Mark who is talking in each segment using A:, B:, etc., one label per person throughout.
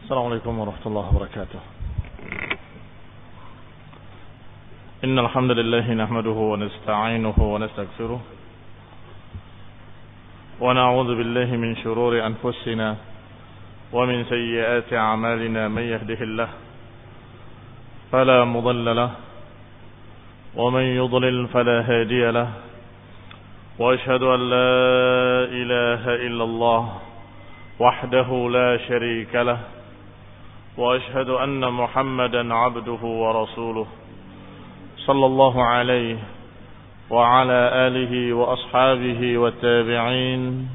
A: السلام عليكم ورحمة الله وبركاته. إن الحمد لله نحمده ونستعينه ونستغفره ونعوذ بالله من شرور أنفسنا ومن سيئات أعمالنا. من يهده الله فلا مضل له ومن يضلل فلا هادي له، وأشهد أن لا إله إلا الله وحده لا شريك له، وأشهد أن محمدا عبده ورسوله صلى الله عليه وعلى آله وأصحابه والتابعين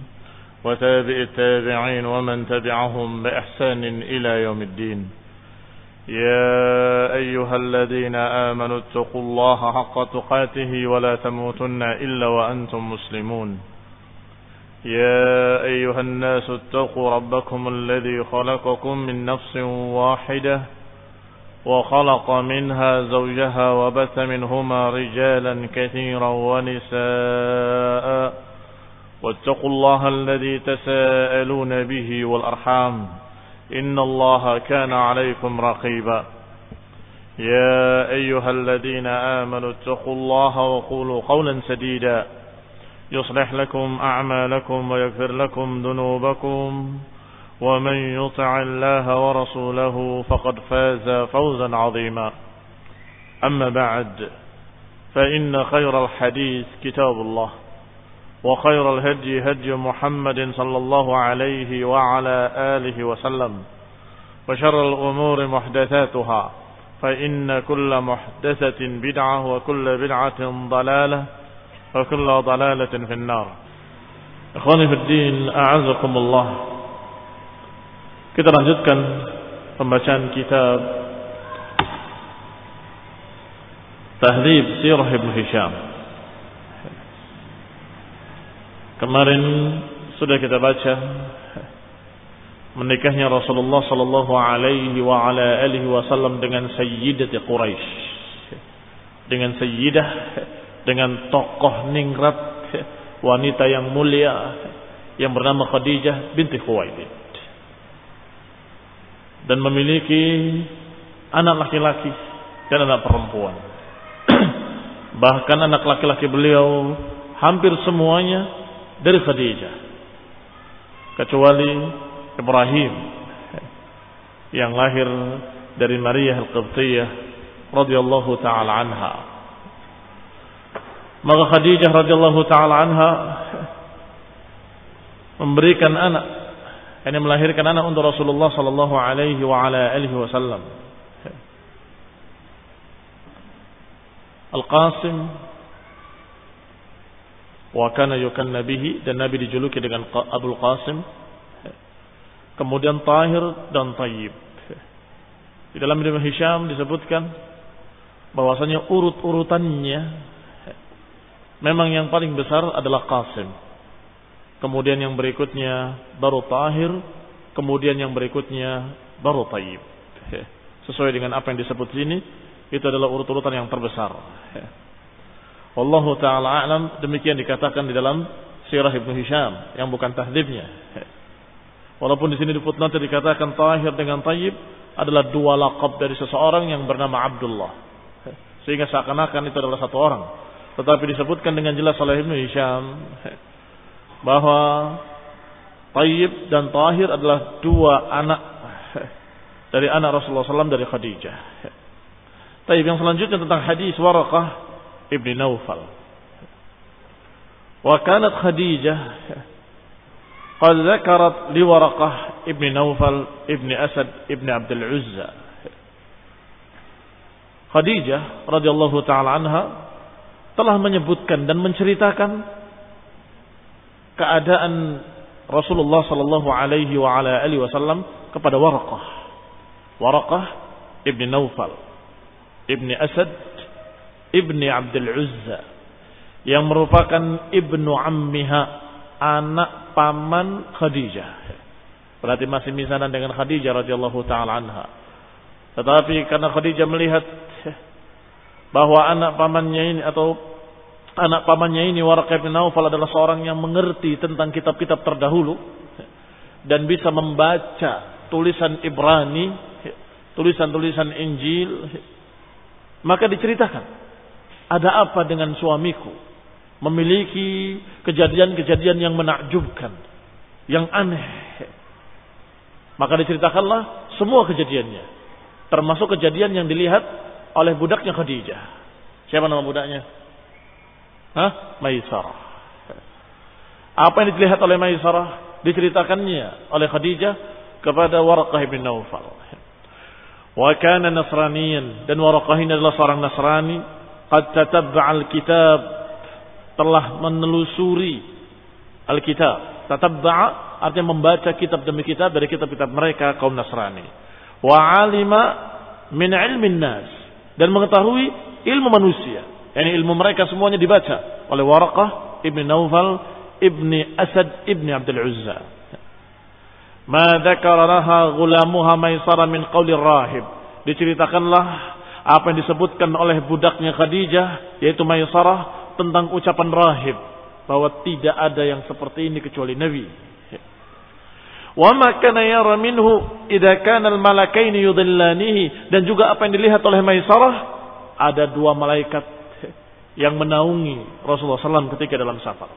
A: وتابع التابعين ومن تبعهم بإحسان إلى يوم الدين. يا أيها الذين آمنوا اتقوا الله حق تقاته ولا تموتن إلا وأنتم مسلمون. يا أيها الناس اتقوا ربكم الذي خلقكم من نفس واحدة وخلق منها زوجها وبث منهما رجالا كثيرا ونساء، واتقوا الله الذي تساءلون به والأرحام إن الله كان عليكم رقيبا. يا أيها الذين آمنوا اتقوا الله وقولوا قولا سديدا يصلح لكم أعمالكم ويغفر لكم ذنوبكم، ومن يطع الله ورسوله فقد فاز فوزا عظيما. أما بعد، فإن خير الحديث كتاب الله، وخير الهدي هدي محمد صلى الله عليه وعلى آله وسلم، وشر الأمور محدثاتها، فإن كل محدثة بدعة وكل بدعة ضلالة وكل ضلالة في النار. Ikhwani fi din, a'azakumullah. Kita lanjutkan pembacaan kitab Tahdhib Sirah Ibn Hisham. Kemarin sudah kita baca menikahnya Rasulullah sallallahu alaihi wa ala alihi wasallam dengan sayyidati Quraisy, dengan sayyidah, dengan tokoh ningrat, wanita yang mulia yang bernama Khadijah binti Khuwailid, dan memiliki anak laki-laki dan anak perempuan. Bahkan anak laki-laki beliau hampir semuanya dari Khadijah, kecuali Ibrahim yang lahir dari Maria Al-Qibtiyah radhiyallahu taala anha. Maka Khadijah radhiyallahu taala anha memberikan anak, yakni melahirkan anak untuk Rasulullah sallallahu alaihi wa ala alihi wasallam. Al-Qasim, wa kana yukanna bihi, dan Nabi dijuluki dengan Abul Qasim. Kemudian Tahir dan Tayyib. Di dalam Ibn Hisham disebutkan bahwasanya urut-urutannya memang yang paling besar adalah Qasim. Kemudian yang berikutnya baru Tahir, kemudian yang berikutnya baru Tayyib. Sesuai dengan apa yang disebut sini, itu adalah urut-urutan yang terbesar. Wallahu ta'ala a'lam, demikian dikatakan di dalam Sirah Ibn Hisham yang bukan tahdhibnya. Walaupun di sini di footnote dikatakan Tahir dengan Tayyib adalah dua laqab dari seseorang yang bernama Abdullah, sehingga seakan-akan itu adalah satu orang. Tetapi disebutkan dengan jelas oleh Ibn Hisham bahwa Tayyib dan Tahir adalah dua anak dari anak Rasulullah SAW dari Khadijah. Tayyib, yang selanjutnya tentang hadis Waraqah ibni Naufal. Wa kanat Khadijah qad dzakarat li Waraqah ibni Naufal ibni Asad ibni Abdul Uzza. Khadijah radhiyallahu taala anha telah menyebutkan dan menceritakan keadaan Rasulullah sallallahu alaihi wa ala alihi wasallam kepada Waraqah ibni Naufal ibni Asad ibni Abdul Uzza, yang merupakan ibnu ammiha, anak paman Khadijah. Berarti masih misanan dengan Khadijah radhiyallahu taala anha. Tetapi karena Khadijah melihat bahwa anak pamannya ini atau anak pamannya ini Waraqah bin Naufal adalah seorang yang mengerti tentang kitab-kitab terdahulu dan bisa membaca tulisan Ibrani, tulisan-tulisan Injil, maka diceritakan ada apa dengan suamiku, memiliki kejadian-kejadian yang menakjubkan, yang aneh. Maka diceritakanlah semua kejadiannya, termasuk kejadian yang dilihat oleh budaknya Khadijah. Siapa nama budaknya? Maisarah. Apa yang dilihat oleh Maisarah diceritakannya oleh Khadijah kepada Waraqah bin Naufal. Wa kana nasraniyan, dan Waraqah ini adalah seorang Nasrani. Qad tatabba'a al-kitab, telah menelusuri al-kitab. Tatabba'a artinya membaca kitab demi kitab dari kitab-kitab mereka kaum Nasrani. Wa alima min ilmin nas, dan mengetahui ilmu manusia. Yani ilmu mereka semuanya dibaca oleh Waraqah ibn Naufal ibni Asad ibni Abdul Uzza. Ma dzakara laha ghulamuha Maisarah min qawli rahib. Diceritakanlah apa yang disebutkan oleh budaknya Khadijah, yaitu Maisarah, tentang ucapan rahib, bahwa tidak ada yang seperti ini kecuali Nabi. Wa ma kana yara minhu idza kana al-malakaini yudhillanihi, dan juga apa yang dilihat oleh Maisarah, ada dua malaikat yang menaungi Rasulullah SAW ketika dalam safar.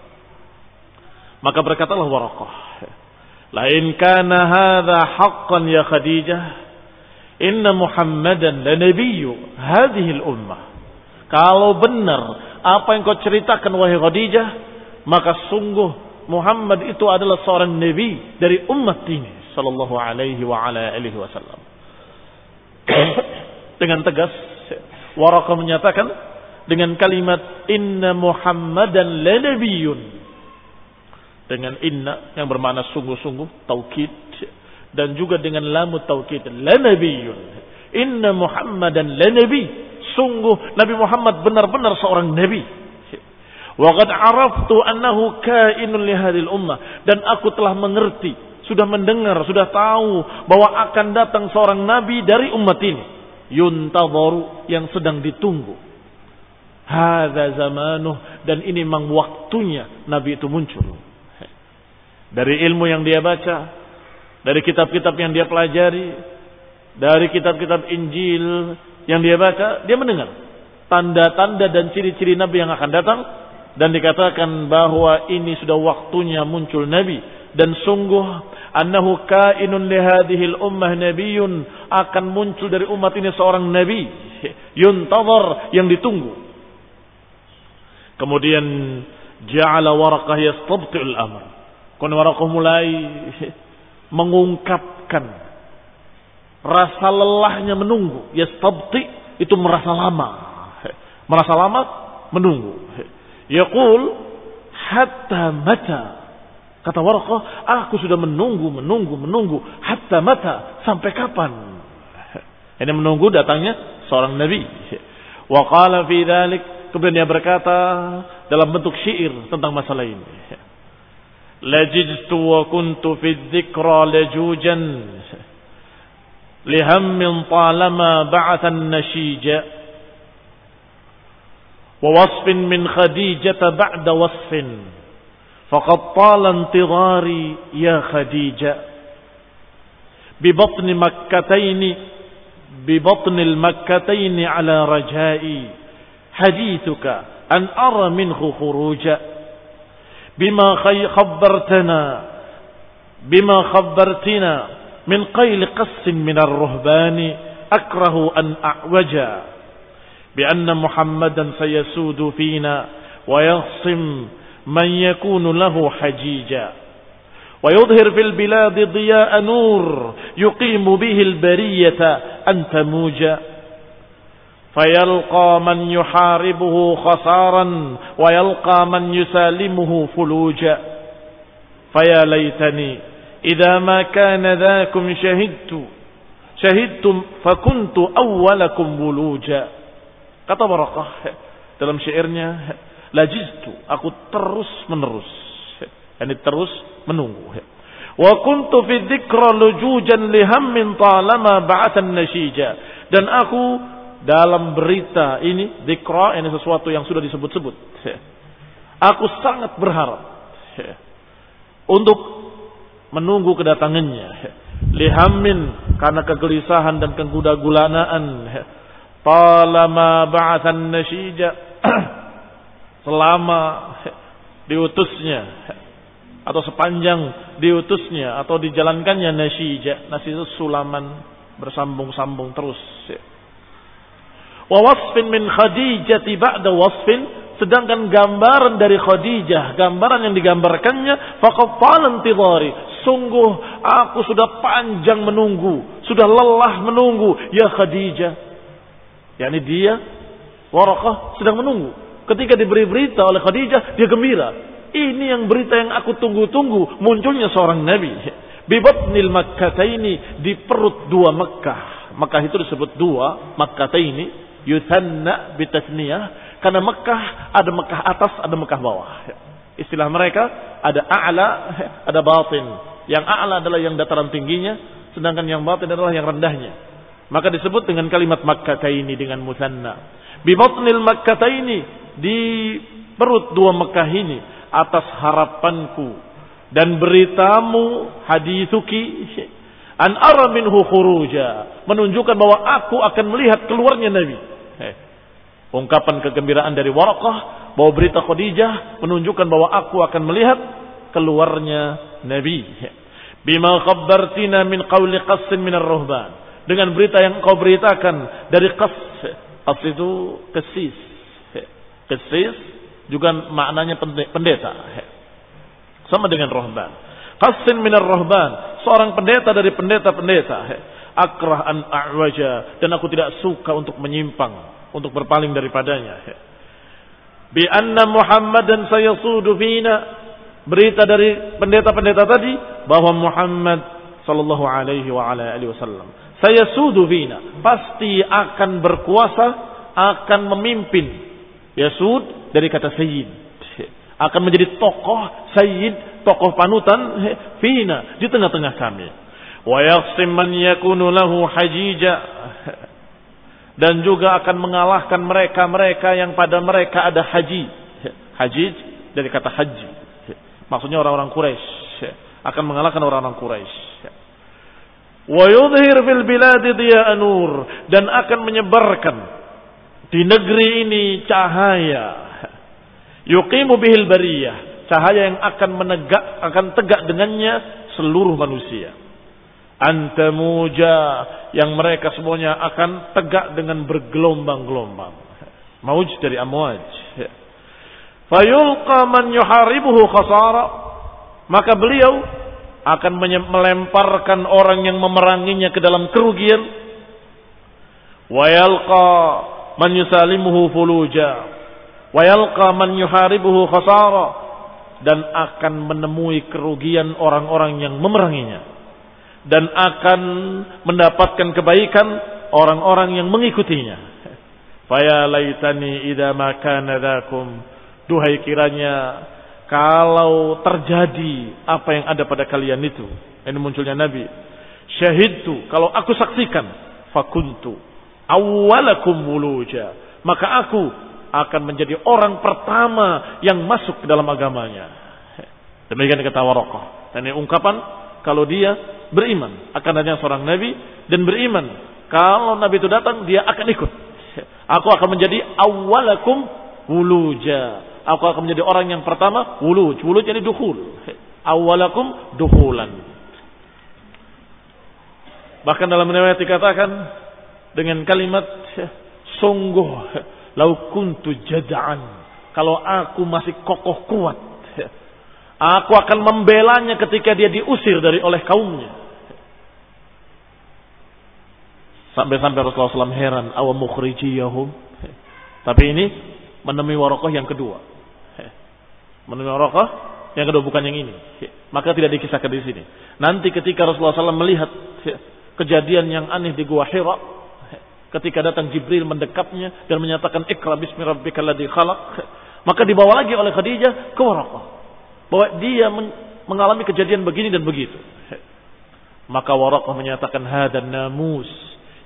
A: Maka berkatalah Waraqah, la in kana hadza haqqan ya Khadijah, inna Muhammadan la nabiyyu hadhihi al-ummah. Kalau benar apa yang kau ceritakan wahai Khadijah, maka sungguh Muhammad itu adalah seorang nabi dari umat ini sallallahu alaihi wa ala alihi wasallam. Dengan tegas Waraqah menyatakan dengan kalimat inna Muhammadan la nabiyyun, dengan inna yang bermakna sungguh-sungguh, taukid, dan juga dengan lamut taukid, la nabiyyun, inna Muhammadan la nabi, sungguh Nabi Muhammad benar-benar seorang nabi. Wa qad araftu annahu kainun li hadhil ummah, dan aku telah mengerti, sudah mendengar, sudah tahu bahwa akan datang seorang nabi dari umat ini, yuntadharu, yang sedang ditunggu. Hadza zamanuh, dan ini memang waktunya nabi itu muncul. Dari ilmu yang dia baca, dari kitab-kitab yang dia pelajari, dari kitab-kitab Injil yang dia baca, dia mendengar tanda-tanda dan ciri-ciri Nabi yang akan datang, dan dikatakan bahwa ini sudah waktunya muncul Nabi, dan sungguh annahu kainun li hadhil ummah nabiyyun, akan muncul dari umat ini seorang nabi, yuntazar, yang ditunggu. Kemudian ja'ala Waraqah yastabti'ul amr. Waraqah mulai mengungkapkan rasa lelahnya menunggu. Yastabti itu merasa lama. Merasa lama menunggu. Yaqul hatta mata. Kata Waraqah, aku sudah menunggu hatta mata, sampai kapan? Ini menunggu datangnya seorang nabi. Wa qala fi dzalik, kemudian dia berkata dalam bentuk syair tentang masalah ini. Lajidtu wa kuntu fi dzikra lajujan lihammin talama ba'athan nashija wa wasfin min khadijata ba'da wasfin faqad tala intidhari ya khadija bi batni al-makkatayn ala rajai hadithuka an ara minhu khuruja بما خبرتنا من قيل قس من الرهبان أكره أن أعوجا بأن محمدا سيسود فينا ويغصم من يكون له حجيجا ويظهر في البلاد ضياء نور يقيم به البرية أن تموجا فيلقى من يحاربه خسارا ويلقى من يسالمه فلوجا فيا ليتني إذا ما كان ذاكم شهدتم فكنت أولكم ولوجا. Kata Waraqah dalam syairnya, lajiztu, aku terus menerus, yani terus menunggu. Wa kuntu fi dzikra lujujan lihammin talama ba'athan nashija, dan aku dalam berita ini, dzikra ini sesuatu yang sudah disebut-sebut. Aku sangat berharap untuk menunggu kedatangannya. lihammin, karena kegelisahan dan kegundagulanaan, talama ba'athan nasyija, selama diutusnya atau sepanjang diutusnya atau dijalankannya nasyija. Nasyija itu sulaman bersambung-sambung terus. Wa wasfin min Khadijati ba'da wasfin, sedangkan gambaran dari Khadijah, gambaran yang digambarkannya, faqad tala intidhari, sungguh aku sudah panjang menunggu, sudah lelah menunggu, ya Khadijah. yakni dia Waraqah sedang menunggu. Ketika diberi berita oleh Khadijah, dia gembira. Ini yang berita yang aku tunggu-tunggu, munculnya seorang nabi. Bi batnil Makkataini, di perut dua Makkah. Makkah itu disebut dua Makkataini, yuthanna bitasniyah, karena Makkah ada Makkah atas, ada Makkah bawah. Istilah mereka ada a'la, ada batin. Yang a'la adalah yang dataran tingginya, sedangkan yang batin adalah yang rendahnya. Maka disebut dengan kalimat Makkataini dengan musanna. Bi batnil Makkataini, di perut dua Makkah ini, atas harapanku dan beritamu, hadithuki an ara minhu khuruja, menunjukkan bahwa aku akan melihat keluarnya Nabi. Ungkapan kegembiraan dari Waraqah bahwa berita Khadijah menunjukkan bahwa aku akan melihat keluarnya Nabi. Bima khabbartina min qawli qassin min ar-ruhban, dengan berita yang kau beritakan dari Qass. Qass itu kesis. Kesis juga maknanya pendeta. Sama dengan ruhban. Qassin min ar-ruhban, seorang pendeta dari pendeta-pendeta. Akrah an a'waja, dan aku tidak suka untuk menyimpang, untuk berpaling daripadanya. Bi anna Muhammadan sayasudu fina, berita dari pendeta-pendeta tadi bahwa Muhammad sallallahu alaihi wa ala alihi wasallam sayasudu fina, pasti akan berkuasa, akan memimpin. Yasud dari kata sayyid, akan menjadi tokoh sayyid, tokoh panutan fina, di tengah-tengah kami. Wa yaqsim man yakunu lahu hajija, dan juga akan mengalahkan mereka-mereka yang pada mereka ada haji. Haji dari kata haji, maksudnya orang-orang Quraisy, akan mengalahkan orang-orang Quraisy. Wa yudhhir fil biladi diya'an nur, dan akan menyebarkan di negeri ini cahaya. Yuqimu bihil bariyah, cahaya yang akan tegak dengannya seluruh manusia. Antamuja, yang mereka semuanya akan tegak dengan bergelombang-gelombang. Mauj dari amwaj. Fayulqa man yuharibuhu khasara, maka beliau akan melemparkan orang yang memeranginya ke dalam kerugian. Wa yalqa man yusalimuhu fuluja, wa yalqa man yuharibuhu khasara, dan akan menemui kerugian orang-orang yang memeranginya, dan akan mendapatkan kebaikan orang-orang yang mengikutinya. Faya laitani idza ma kana dzakum, duhai kiranya kalau terjadi apa yang ada pada kalian itu. Ini munculnya Nabi. Syahidtu, kalau aku saksikan, fakuntu awwalakum wuluja, maka aku akan menjadi orang pertama yang masuk ke dalam agamanya. Demikian kata Waraqah. Dan ini ungkapan kalau dia beriman akan adanya seorang Nabi, dan beriman kalau Nabi itu datang dia akan ikut. Aku akan menjadi awwalakum wuluja, aku akan menjadi orang yang pertama. Wuluj, wuluj jadi dukhul. Awwalakum dukhulan. Bahkan dalam riwayat dikatakan dengan kalimat sungguh lau kuntu jad'an, kalau aku masih kokoh kuat, aku akan membelanya ketika dia diusir oleh kaumnya. Sampai-sampai Rasulullah SAW heran, aw mukhrijiyahum. Tapi ini menemui Waraqah yang kedua. Menemui Waraqah yang kedua, bukan yang ini. Maka tidak dikisahkan di sini. Nanti ketika Rasulullah SAW melihat kejadian yang aneh di Gua Hira, ketika datang Jibril mendekapnya dan menyatakan Iqra bismi rabbikal ladzi khalaq, maka dibawa lagi oleh Khadijah ke Waraqah bahwa dia mengalami kejadian begini dan begitu. Maka Waraqah menyatakan hadan namus,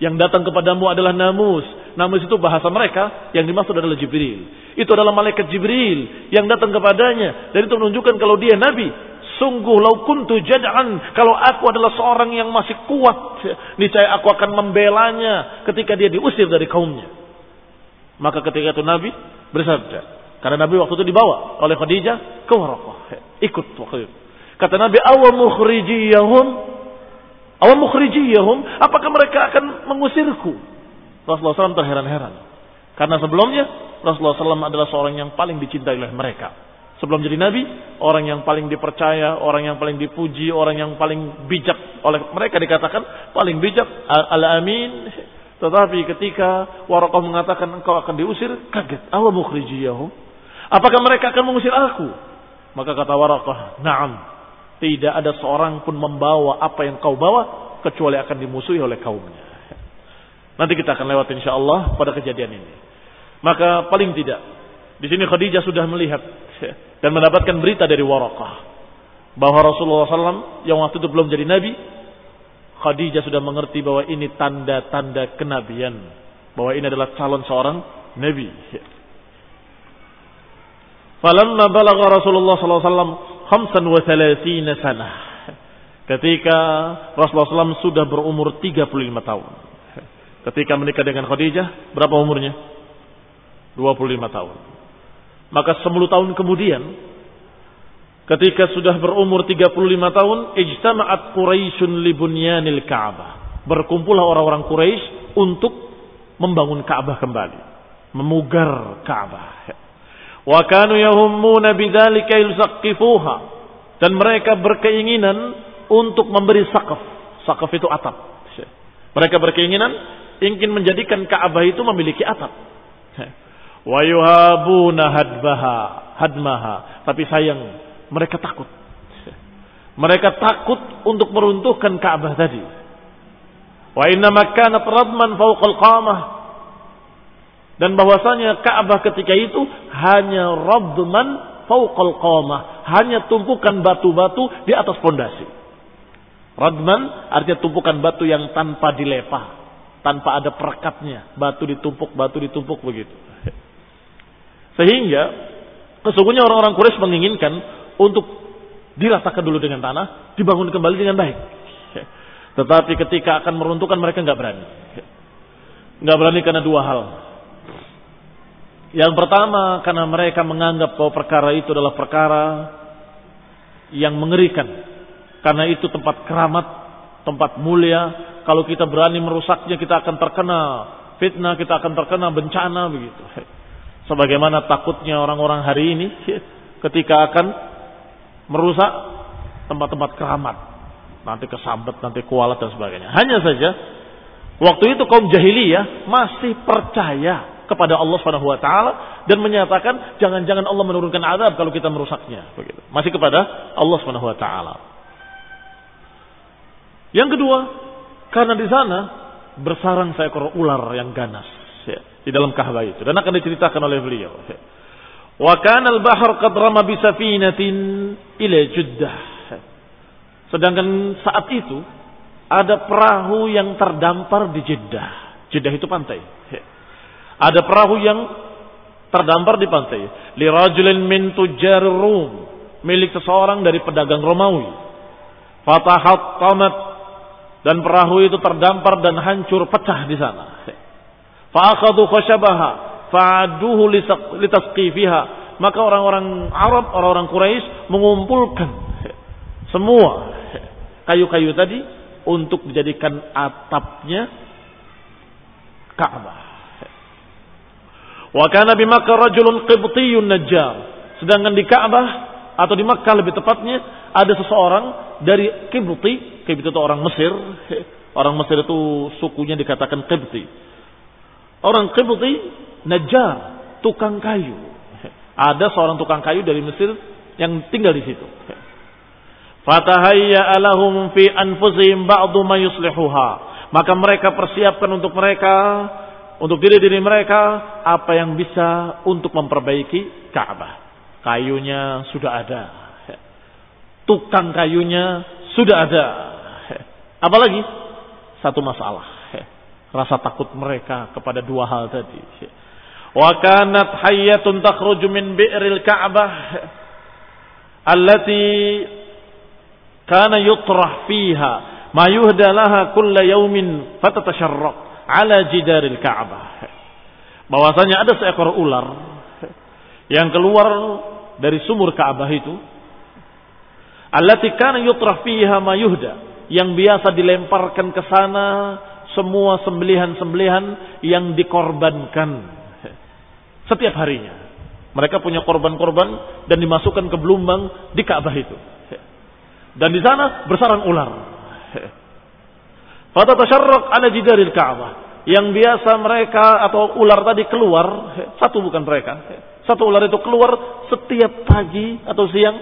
A: yang datang kepadamu adalah namus. Namus itu bahasa mereka, yang dimaksud adalah Jibril. Itu adalah malaikat Jibril yang datang kepadanya, dan itu menunjukkan kalau dia nabi. Sungguh lau kuntu jad'an, kalau aku adalah seorang yang masih kuat, niscaya aku akan membelanya ketika dia diusir dari kaumnya. Maka ketika itu Nabi bersabda, karena Nabi waktu itu dibawa oleh Khadijah ke Waraqah, ikut waktu itu. Kata Nabi, aw mukhrijiyahum, apakah mereka akan mengusirku? Rasulullah SAW terheran-heran. Karena sebelumnya Rasulullah SAW adalah seorang yang paling dicintai oleh mereka. Sebelum jadi Nabi, orang yang paling dipercaya, orang yang paling dipuji, orang yang paling bijak oleh mereka dikatakan paling bijak, al-amin. Tetapi ketika Waraqah mengatakan engkau akan diusir, kaget. Aw mukhrijiyahum, apakah mereka akan mengusir aku? Maka kata Waraqah, na'am. Tidak ada seorang pun membawa apa yang kau bawa kecuali akan dimusuhi oleh kaumnya. Nanti kita akan lewat insyaallah pada kejadian ini. Maka paling tidak di sini Khadijah sudah melihat dan mendapatkan berita dari Waraqah bahwa Rasulullah SAW yang waktu itu belum jadi Nabi, Khadijah sudah mengerti bahwa ini tanda-tanda kenabian, bahwa ini adalah calon seorang Nabi. Falamma balagha Rasulullah SAW 35 sanah, ketika Rasulullah SAW sudah berumur 35 tahun. Ketika menikah dengan Khadijah, berapa umurnya? 25 tahun. Maka 10 tahun kemudian, ketika sudah berumur 35 tahun, ijtama'at Quraisyun li bunyanil Ka'bah. Berkumpullah orang-orang Quraisy untuk membangun Ka'bah kembali, memugar Ka'bah. Wa kanu yahummuna bidzalika yusaqqifuha, dan mereka berkeinginan untuk memberi saqaf. Saqaf itu atap. Mereka berkeinginan ingin menjadikan Ka'bah itu memiliki atap. Wa yuhabuna hadmaha, tapi sayang mereka takut. Mereka takut untuk meruntuhkan Ka'bah tadi. Wa inna makanat radman fawqal qamah, dan bahwasanya Ka'bah ketika itu hanya radman fawqal qamah, hanya tumpukan batu-batu di atas pondasi. Radman artinya tumpukan batu yang tanpa dilepah, tanpa ada perekatnya, batu ditumpuk begitu. Sehingga sesungguhnya orang-orang Quraisy menginginkan untuk diratakan dulu dengan tanah, dibangun kembali dengan baik. Tetapi ketika akan meruntuhkan mereka nggak berani. Nggak berani karena dua hal. Yang pertama karena mereka menganggap bahwa perkara itu adalah perkara yang mengerikan. Karena itu tempat keramat, tempat mulia. Kalau kita berani merusaknya, kita akan terkena fitnah, kita akan terkena bencana begitu. Sebagaimana takutnya orang-orang hari ini ketika akan merusak tempat-tempat keramat, nanti kesambet, nanti kualat dan sebagainya. Hanya saja waktu itu kaum jahiliyah masih percaya kepada Allah Subhanahu wa taala dan menyatakan jangan-jangan Allah menurunkan azab kalau kita merusaknya, begitu. Masih kepada Allah Subhanahu wa taala. Yang kedua, karena di sana bersarang seekor ular yang ganas di dalam Ka'bah itu, dan akan diceritakan oleh beliau. Wa kana al-bahr qad rama bi safinatin ila Jeddah. Sedangkan saat itu ada perahu yang terdampar di Jeddah. Jeddah itu pantai. Ada perahu yang terdampar di pantai. Li rajulin min tujjar Rum, milik seseorang dari pedagang Romawi. Fatahattamat, dan perahu itu terdampar dan hancur, pecah di sana. Fa'akhadhu khashabaha fa'aduhu litasqifiha, maka orang-orang Arab, orang-orang Quraisy mengumpulkan semua kayu-kayu tadi untuk dijadikan atapnya Ka'bah. Wa kana bi Makkah rajulun qibtiyyun najjar, sedangkan di Ka'bah atau di Makkah lebih tepatnya ada seseorang dari Qibti. Qibti itu orang Mesir. Orang Mesir itu sukunya dikatakan Qibti. Orang Qibti najjar, tukang kayu. Ada seorang tukang kayu dari Mesir yang tinggal di situ. Fatahayya lahum fi anfusihim ba'du ma yuslihuha, maka mereka persiapkan untuk mereka, untuk diri-diri mereka, apa yang bisa untuk memperbaiki Ka'bah. Kayunya sudah ada, tukang kayunya sudah ada. Apalagi satu masalah, rasa takut mereka kepada dua hal tadi. Wa kanat hayyatun takhruju min bi'ril Ka'bah allati kana yutrah fiha ma yuhda laha kulla yaumin fatatasharraq ala jidaril Ka'bah. Bahwasanya ada seekor ular yang keluar dari sumur Ka'bah itu, allati kana yutrah fiha ma yuhda, yang biasa dilemparkan ke sana semua sembelihan-sembelihan yang dikorbankan setiap harinya. Mereka punya korban-korban dan dimasukkan ke belumbang di Ka'bah itu. Dan di sana bersarang ular. Fatatasharraq ala jidaril Ka'bah. Yang biasa mereka atau ular tadi keluar, satu bukan mereka. Satu ular itu keluar setiap pagi atau siang,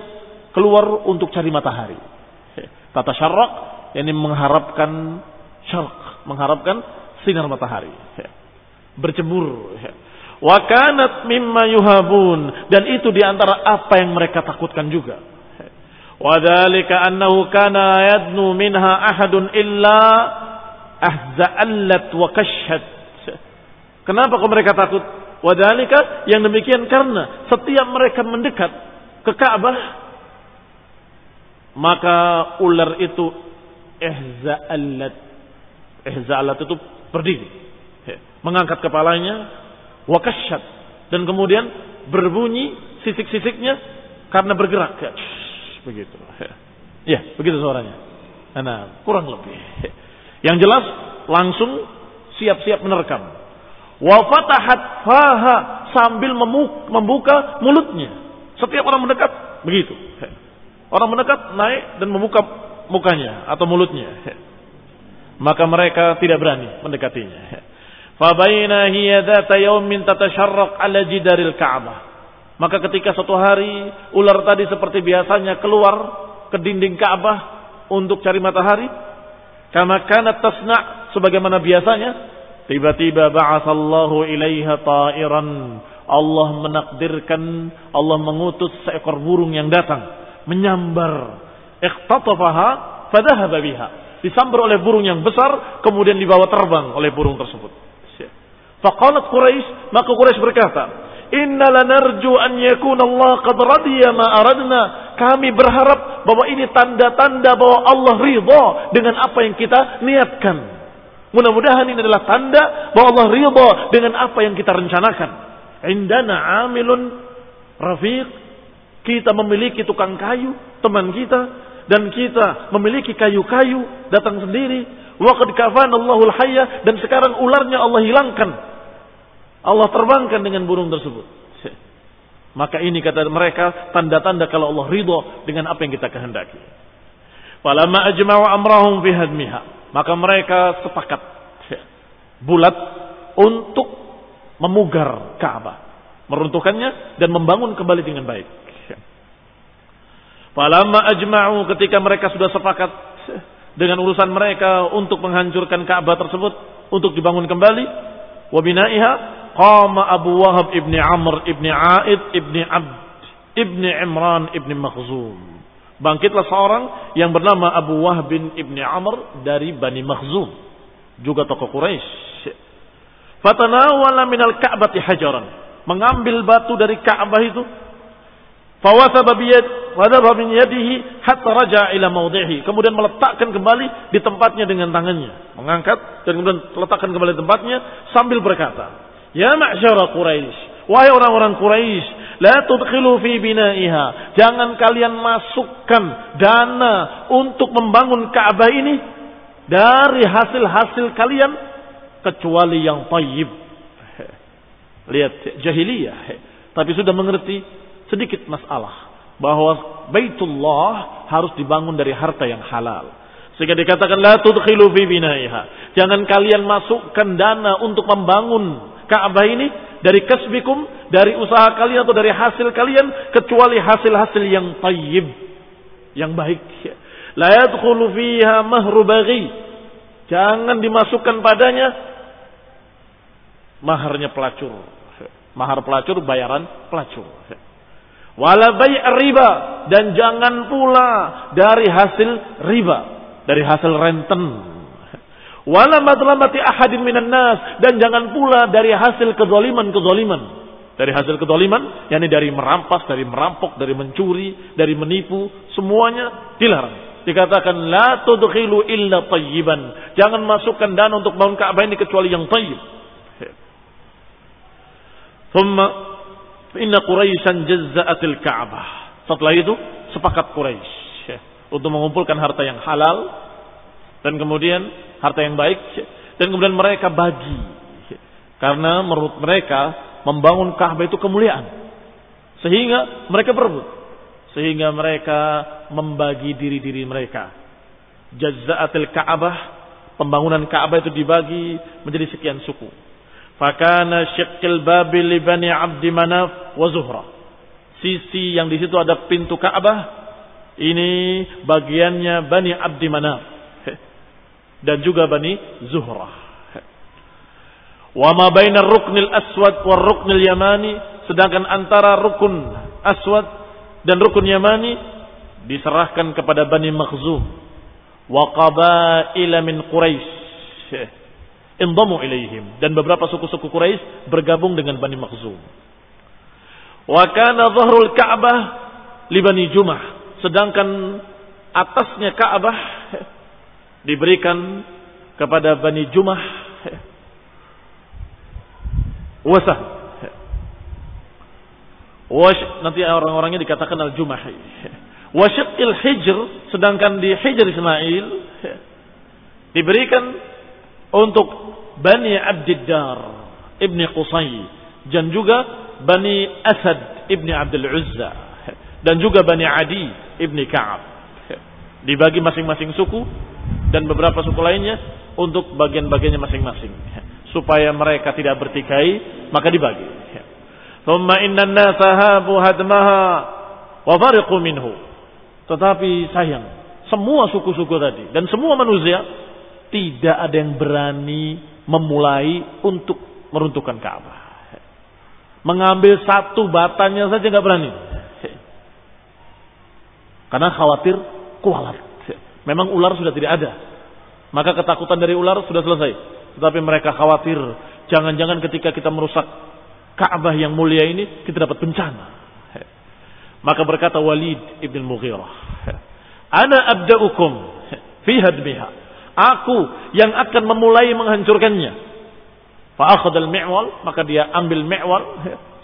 A: keluar untuk cari matahari. Tatasharraq, yakni mengharapkan syarq, mengharapkan sinar matahari. Berjemur. Wa kanat mimma yuhabun, dan itu diantara apa yang mereka takutkan juga. Wa dzalika annahu kana yadnu minha ahadun illa ahza'allat wa kashhat. Kenapa kok mereka takut? Wa dzalika, yang demikian karena setiap mereka mendekat ke Ka'bah, maka ular itu ihza'allat itu berdiri, mengangkat kepalanya, wakasyat, dan kemudian berbunyi sisik-sisiknya karena bergerak. Begitu. Ya, begitu suaranya. Nah, kurang lebih. Yang jelas langsung siap-siap menerkam. Wa fatahat faha, sambil membuka mulutnya. Setiap orang mendekat begitu. Orang mendekat naik dan membuka mukanya atau mulutnya. Maka mereka tidak berani mendekatinya. Fabaina hiya dzata yaumin tatasharraq ala jidaril Ka'bah. Maka ketika suatu hari ular tadi seperti biasanya keluar ke dinding Ka'bah untuk cari matahari, kama kanat tasna', sebagaimana biasanya, tiba-tiba ba'atsallahu ilaiha ta'iran. Allah menakdirkan, Allah mengutus seekor burung yang datang menyambar. Iqtatafaha fadhahaba biha. Disambar oleh burung yang besar, kemudian dibawa terbang oleh burung tersebut. Faqalat Quraisy, maka Quraisy berkata, "Inna lanarju an yakuna Allah qad radiya ma aradna." Kami berharap bahwa ini tanda-tanda bahwa Allah ridha dengan apa yang kita niatkan. Mudah-mudahan ini adalah tanda bahwa Allah ridha dengan apa yang kita rencanakan. Indana amilun rafiq, kita memiliki tukang kayu, teman kita, dan kita memiliki kayu-kayu datang sendiri. Wa qad kafana Allahul hayya, dan sekarang ularnya Allah hilangkan. Allah terbangkan dengan burung tersebut. Maka ini kata mereka tanda-tanda kalau Allah ridha dengan apa yang kita kehendaki. Falamma ajma'u amrahum fi hadmiha, maka mereka sepakat bulat untuk memugar Ka'bah, meruntuhkannya dan membangun kembali dengan baik. Falamma ajma'u, ketika mereka sudah sepakat dengan urusan mereka untuk menghancurkan Ka'bah tersebut, untuk dibangun kembali, wa binaiha, qama Abu Wahab ibni Amr ibni Aid ibni Abd ibni Imran ibni Makhzum. Bangkitlah seorang yang bernama Abu Wahab bin ibni Amr dari Bani Makhzum, juga tokoh Quraisy. Fatanawala minal Ka'bati hajaran, mengambil batu dari Ka'bah itu. Fawasaba min yadihi hatta raja ila mawdihi, kemudian meletakkan kembali di tempatnya dengan tangannya, mengangkat dan kemudian letakkan kembali di tempatnya sambil berkata, "Ya ma'syara Quraisy, wahai orang-orang Quraisy, la tudkhilu fi bina'iha, jangan kalian masukkan dana untuk membangun Ka'bah ini dari hasil-hasil kalian kecuali yang thayyib." Lihat jahiliyah, tapi sudah mengerti sedikit masalah bahwa Baitullah harus dibangun dari harta yang halal. Sehingga dikatakan la tudkhilu fi bina'iha, jangan kalian masukkan dana untuk membangun Ka'bah ini dari kasbikum, dari usaha kalian atau dari hasil kalian, kecuali hasil-hasil yang thayyib, yang baik. La yadkhulu fiha mahru baghi, jangan dimasukkan padanya maharnya pelacur. Mahar pelacur, bayaran pelacur. Wala bai' riba, dan jangan pula dari hasil riba, dari hasil renten. Wala madlamati ahadin minan nas, dan jangan pula dari hasil kezaliman-kezaliman. Dari hasil kezaliman, yakni dari merampas, dari merampok, dari mencuri, dari menipu, semuanya dilarang. dikatakan la tudkhilu illa tayyiban. Jangan masukkan dana untuk bangun Ka'bah ini kecuali yang tayyib. Thumma inna Quraisyan jazza'atil Ka'bah. Setelah itu sepakat Quraisy untuk mengumpulkan harta yang halal dan kemudian harta yang baik dan kemudian mereka bagi. Karena menurut mereka membangun Ka'bah itu kemuliaan. Sehingga mereka berebut. Sehingga mereka membagi diri-diri mereka. Jazza'atil Ka'bah, pembangunan Ka'bah itu dibagi menjadi sekian suku. Fakana syiqqil babi li Bani Abdi Manaf wa Zuhra. Sisi yang di situ ada pintu Ka'bah, ini bagiannya Bani Abdi Manaf dan juga Bani Zuhra. Wa ma baina ar-ruknil aswad war ruknil yamani, sedangkan antara rukun aswad dan rukun yamani diserahkan kepada Bani Makhzum wa qabaila min Quraisy indamu ilaihim, dan beberapa suku-suku Quraisy bergabung dengan Bani Makhzum. Wa kana dhahrul Ka'bah li Bani Jumah, sedangkan atasnya Ka'bah diberikan kepada Bani Jumah wasah. Nanti orang-orangnya dikatakan al-Jumahi. Wasyiqil Hijr, sedangkan di Hijr Ismail diberikan untuk Bani Abdiddar Ibni Qusay dan juga Bani Asad Ibni Abdul Uzza dan juga Bani Adi Ibni Ka'ab. Dibagi masing-masing suku dan beberapa suku lainnya untuk bagian-bagiannya masing-masing supaya mereka tidak bertikai, maka dibagi. Thumma inna an-nasa habu hadmaha wa fariqu minhu. Tetapi sayang, semua suku-suku tadi dan semua manusia tidak ada yang berani memulai untuk meruntuhkan Ka'bah. Mengambil satu batanya saja enggak berani. Karena khawatir kualat. Memang ular sudah tidak ada. Maka ketakutan dari ular sudah selesai. Tetapi mereka khawatir jangan-jangan ketika kita merusak Ka'bah yang mulia ini kita dapat bencana. Maka berkata Walid ibn Mughirah, ana abda'ukum fi hadmiha. Aku yang akan memulai menghancurkannya. Fa akhadha al-mi'wal, maka dia ambil mi'wal,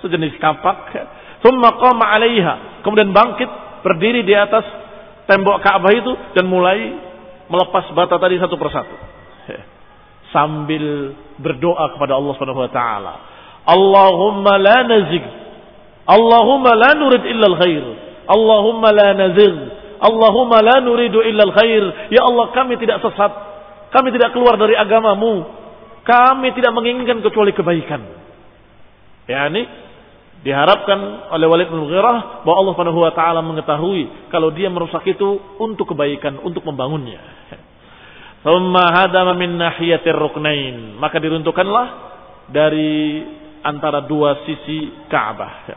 A: sejenis kapak. Thumma qama 'alaiha, kemudian bangkit berdiri di atas tembok Ka'bah itu dan mulai melepas bata tadi satu persatu. Sambil berdoa kepada Allah Subhanahu wa taala. Allahumma la nazig, Allahumma la nurid illa al-khair, Allahumma la nazig, Allahumma la nuridu illa al-khair. Ya Allah, kami tidak sesat, kami tidak keluar dari agamamu, kami tidak menginginkan kecuali kebaikan. Yani diharapkan oleh Walid bin Mughirah bahwa Allah Subhanahu wa taala mengetahui kalau dia merusak itu untuk kebaikan, untuk membangunnya. Thumma hadama min nahiyatir ruknain, maka diruntuhkanlah dari antara dua sisi Ka'bah.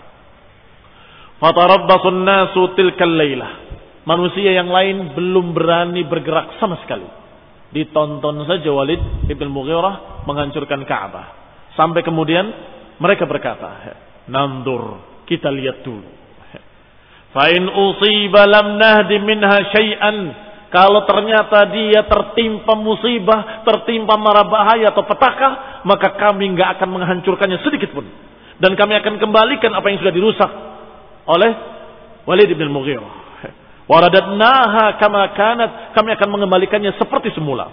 A: Fatarabbasun nasu tilkal lailah. Manusia yang lain belum berani bergerak sama sekali. Ditonton saja Walid ibn Mughirah menghancurkan Ka'bah. Sampai kemudian mereka berkata, "Nandur, kita lihat dulu. Fa in usiba lam nahdi minha syai'an." Kalau ternyata dia tertimpa musibah, tertimpa mara bahaya atau petaka, maka kami enggak akan menghancurkannya sedikit pun. Dan kami akan kembalikan apa yang sudah dirusak oleh Walid bin Mughirah. Waradadnaha kama kanat, kami akan mengembalikannya seperti semula.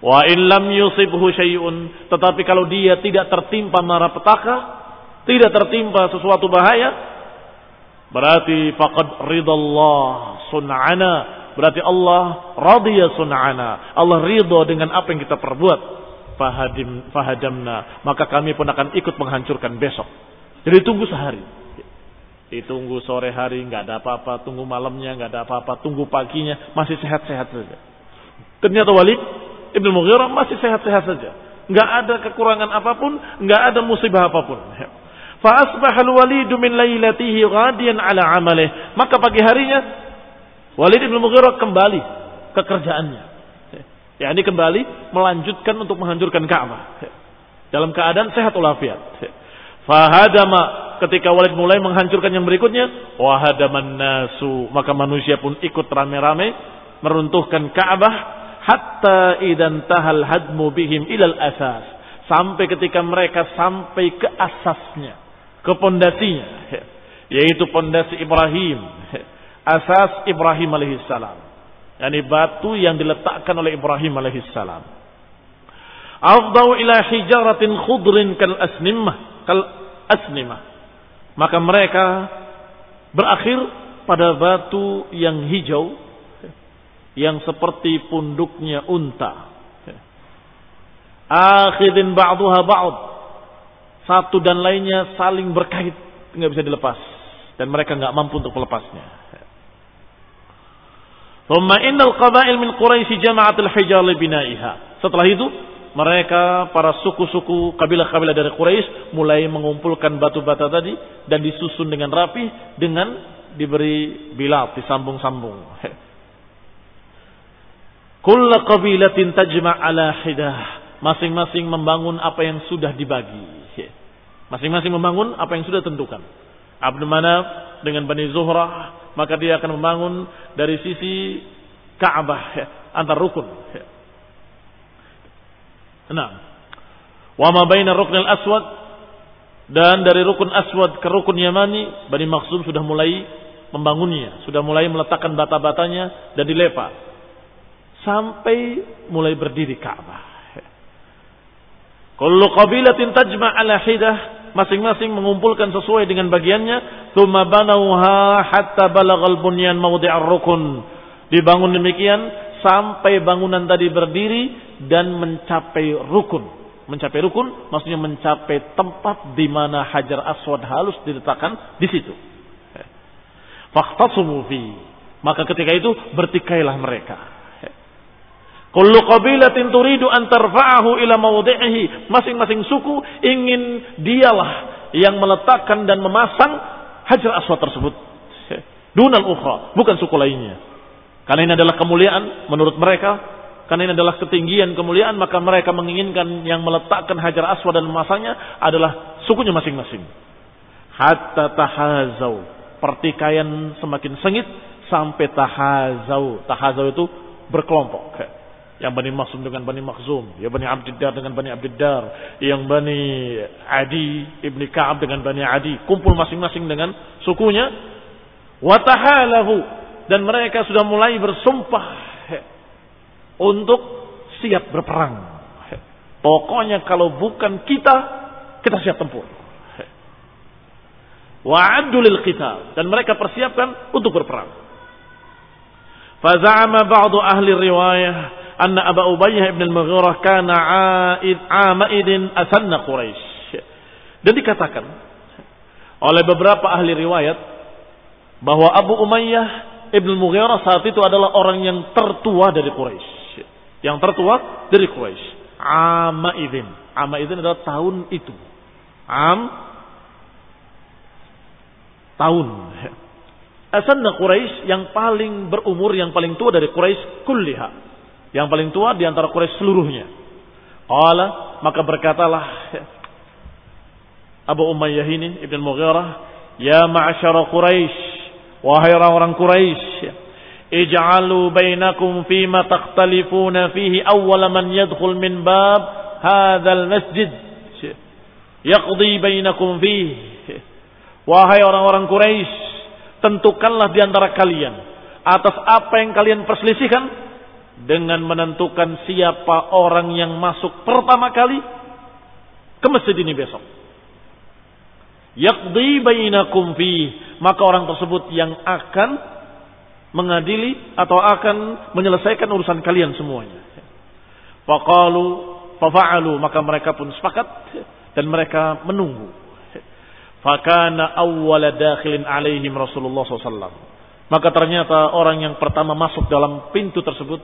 A: Wa in lam yusibhu syai'un, tetapi kalau dia tidak tertimpa mara petaka, tidak tertimpa sesuatu bahaya, berarti faqad ridallah sun'ana, berarti Allah radhiya sun'ana, Allah ridha dengan apa yang kita perbuat. Fahadamna, maka kami pun akan ikut menghancurkan besok. Jadi tunggu sehari, ditunggu sore hari nggak ada apa-apa, tunggu malamnya nggak ada apa-apa, tunggu paginya masih sehat-sehat saja. Ternyata Walid ibn Mughirah masih sehat-sehat saja, nggak ada kekurangan apapun, nggak ada musibah apapun. Fa asbahal Walid min lailatihi ghadiyan ala amalih, maka pagi harinya Walid bin Mughirah kembali ke kerjaannya. Ya, ini kembali melanjutkan untuk menghancurkan Ka'bah dalam keadaan sehat walafiat. Fahadama ketika Walid mulai menghancurkan yang berikutnya, wahadaman nasu, maka manusia pun ikut rame-rame meruntuhkan Ka'bah hatta idan tahal hadmu bihim ilal asas, sampai ketika mereka sampai ke asasnya, ke pondasinya, yaitu pondasi Ibrahim, asas Ibrahim alaihissalam, yakni batu yang diletakkan oleh Ibrahim alaihissalam. Afdau ila hijaratin khudrin kal asnimah, maka mereka berakhir pada batu yang hijau yang seperti punduknya unta. Akhidin ba'duha ba'd, satu dan lainnya saling berkait, nggak bisa dilepas, dan mereka nggak mampu untuk melepasnya. Thumma innal qabail min Quraisy jama'atul hijar li bina'iha. Setelah itu mereka para suku-suku kabilah-kabilah dari Quraisy mulai mengumpulkan batu-bata tadi dan disusun dengan rapi dengan diberi bilat, disambung-sambung. Kullu qabilatin tajma' ala hidah, masing-masing membangun apa yang sudah dibagi. Masing-masing membangun apa yang sudah tentukan. Abdul Manaf dengan Bani Zuhrah, maka dia akan membangun dari sisi Ka'bah antar rukun. Nah, wa ma baina ruknil aswad, dan dari rukun aswad ke rukun yamani, Bani Makhzum sudah mulai membangunnya, sudah mulai meletakkan bata-batanya dan dilepas sampai mulai berdiri Ka'bah. Kullu qabilatin tajma' ala hidah, masing-masing mengumpulkan sesuai dengan bagiannya. Tsumma banauha hatta balagal bunyan mawdi'ar rukun, dibangun demikian sampai bangunan tadi berdiri dan mencapai rukun. Mencapai rukun maksudnya mencapai tempat di mana Hajar Aswad halus diletakkan di situ. Faqtasumu fi, maka ketika itu bertikailah mereka. Kullu qabilatin turidu an tarfa'ahu ila mawdi'ihi, masing-masing suku ingin dialah yang meletakkan dan memasang Hajar Aswad tersebut. Dunal ukhra, bukan suku lainnya. Karena ini adalah kemuliaan menurut mereka, karena ini adalah ketinggian kemuliaan, maka mereka menginginkan yang meletakkan Hajar Aswad dan memasangnya adalah sukunya masing-masing. Hatta tahazau, pertikaian semakin sengit sampai tahazau. Tahazau itu berkelompok. Yang Bani Makhzum dengan Bani Makhzum, ya Bani Abdiddar dengan Bani Abdiddar, yang Bani Adi ibni Ka'ab dengan Bani Adi, kumpul masing-masing dengan sukunya. Wa tahalahu, dan mereka sudah mulai bersumpah untuk siap berperang. Pokoknya kalau bukan kita siap tempur. Wa'addu lil qital, dan mereka persiapkan untuk berperang. Faza'ama ba'du ahli riwayah anna Abu Ubayyah ibn al-Mughirah kana 'amaidin asanna Quraisy. Dan dikatakan oleh beberapa ahli riwayat bahwa Abu Umayyah ibn al-Mughirah saat itu adalah orang yang tertua dari Quraisy. Yang tertua dari Quraisy. Amaidin. Amaidin adalah tahun itu. Tahun. Asanna Quraisy, yang paling berumur, yang paling tua dari Quraisy kulliha. Yang paling tua di antara Quraisy seluruhnya. Qala, maka berkatalah Abu Umayyah ini Ibn Mughirah, ya ma'asyara Quraisy, wahai orang-orang Quraisy, ij'alu bainakum fima takhtalifuna fihi awwala man yadkhul min bab hadzal masjid yaqdi bainakum fihi. Wahai orang-orang Quraisy, tentukanlah di antara kalian atas apa yang kalian perselisihkan dengan menentukan siapa orang yang masuk pertama kali ke masjid ini besok. Yaqdi bainakum fi, maka orang tersebut yang akan mengadili atau akan menyelesaikan urusan kalian semuanya. Fafa'alu, maka mereka pun sepakat dan mereka menunggu. Fakana awwala dakhilin alaihim Rasulullah SAW. Maka ternyata orang yang pertama masuk dalam pintu tersebut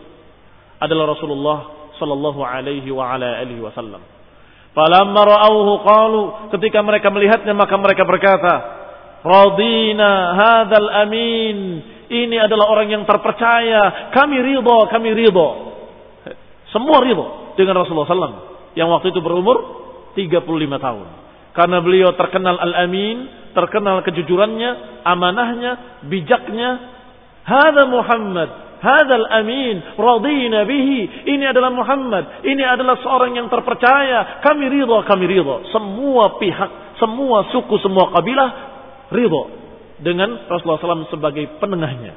A: adalah Rasulullah sallallahu alaihi wa ala alihi wasallam. Falamma ra'awhu qalu, ketika mereka melihatnya maka mereka berkata, radina hadzal amin, ini adalah orang yang terpercaya, kami ridha. Semua ridha dengan Rasulullah sallallahu yang waktu itu berumur 35 tahun. Karena beliau terkenal al-amin, terkenal kejujurannya, amanahnya, bijaknya. Hada Muhammad, hadal amin, radina bihi. Ini adalah Muhammad, ini adalah seorang yang terpercaya. Kami ridha, kami ridha. Semua pihak, semua suku, semua kabilah ridha dengan Rasulullah SAW sebagai penengahnya.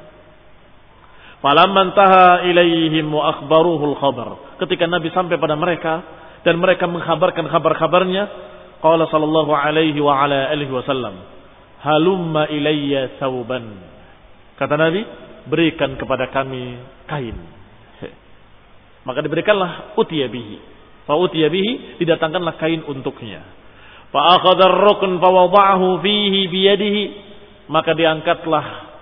A: Falamman taha ilaihim wa akhbaruhul khabar. Ketika Nabi sampai pada mereka dan mereka mengkhabarkan kabar-kabarnya, qala sallallahu alaihi wa ala alihi wasallam, halumma ilayya thawban. Kata Nabi, berikan kepada kami kain. Maka diberikanlah utiya bihi. Fa utiya bihi, didatangkanlah kain untuknya. Fa akhadha ar-rukn fa wada'ahu fihi bi yadihi. Maka diangkatlah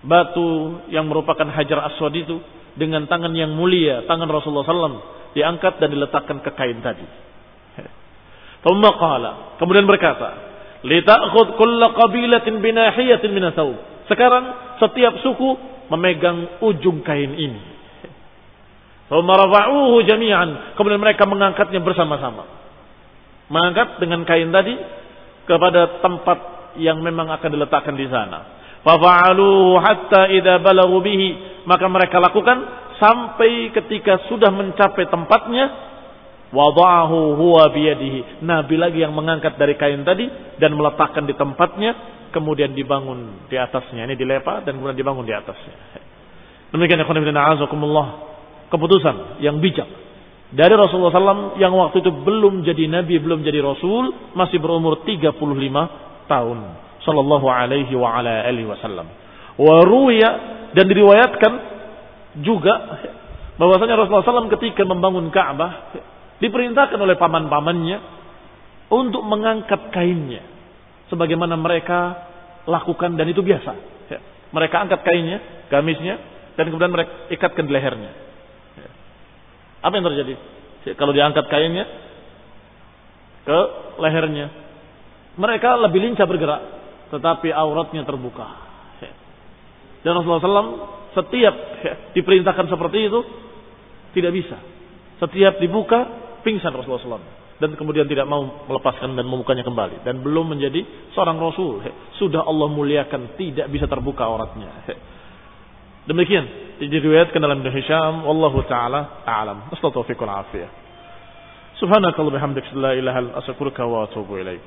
A: batu yang merupakan hajar aswad itu dengan tangan yang mulia, tangan Rasulullah SAW, diangkat dan diletakkan ke kain tadi. Thumma qala, kemudian berkata, lita'khudh kulla qabilatin binahiyatin min athawb. Sekarang setiap suku memegang ujung kain ini. Thumma rafa'uhu jami'an, kemudian mereka mengangkatnya bersama-sama. Mengangkat dengan kain tadi kepada tempat yang memang akan diletakkan di sana. Fafa'aluhu hatta idza balaghu bihi, maka mereka lakukan sampai ketika sudah mencapai tempatnya. Wada'ahu huwa biyadihi, Nabi lagi yang mengangkat dari kain tadi dan meletakkan di tempatnya, kemudian dibangun di atasnya. Ini dilepa dan kemudian dibangun di atasnya. Demikian ya khonibina a'azakumullah, keputusan yang bijak dari Rasulullah SAW yang waktu itu belum jadi Nabi, belum jadi Rasul, masih berumur 35 tahun. Sallallahu alaihi wa ala alihi wasallam. Wa ruwiya, dan diriwayatkan juga bahwasanya Rasulullah SAW ketika membangun Ka'bah diperintahkan oleh paman-pamannya untuk mengangkat kainnya sebagaimana mereka lakukan, dan itu biasa. Mereka angkat kainnya, gamisnya, dan kemudian mereka ikatkan di lehernya. Apa yang terjadi kalau diangkat kainnya ke lehernya? Mereka lebih lincah bergerak, tetapi auratnya terbuka. Dan Rasulullah SAW setiap diperintahkan seperti itu tidak bisa. Setiap dibuka pingsan Rasulullah SAW, dan kemudian tidak mau melepaskan dan membukanya kembali, dan belum menjadi seorang Rasul. Sudah Allah muliakan, tidak bisa terbuka auratnya. Demikian diriwayatkan dalam Ibnu Hisham. Wallahu taala a'lam. Astagfirullahaladzim. Subhanakallahumma bihamdika la ilaha illa anta astaghfiruka wa atubu ilaik.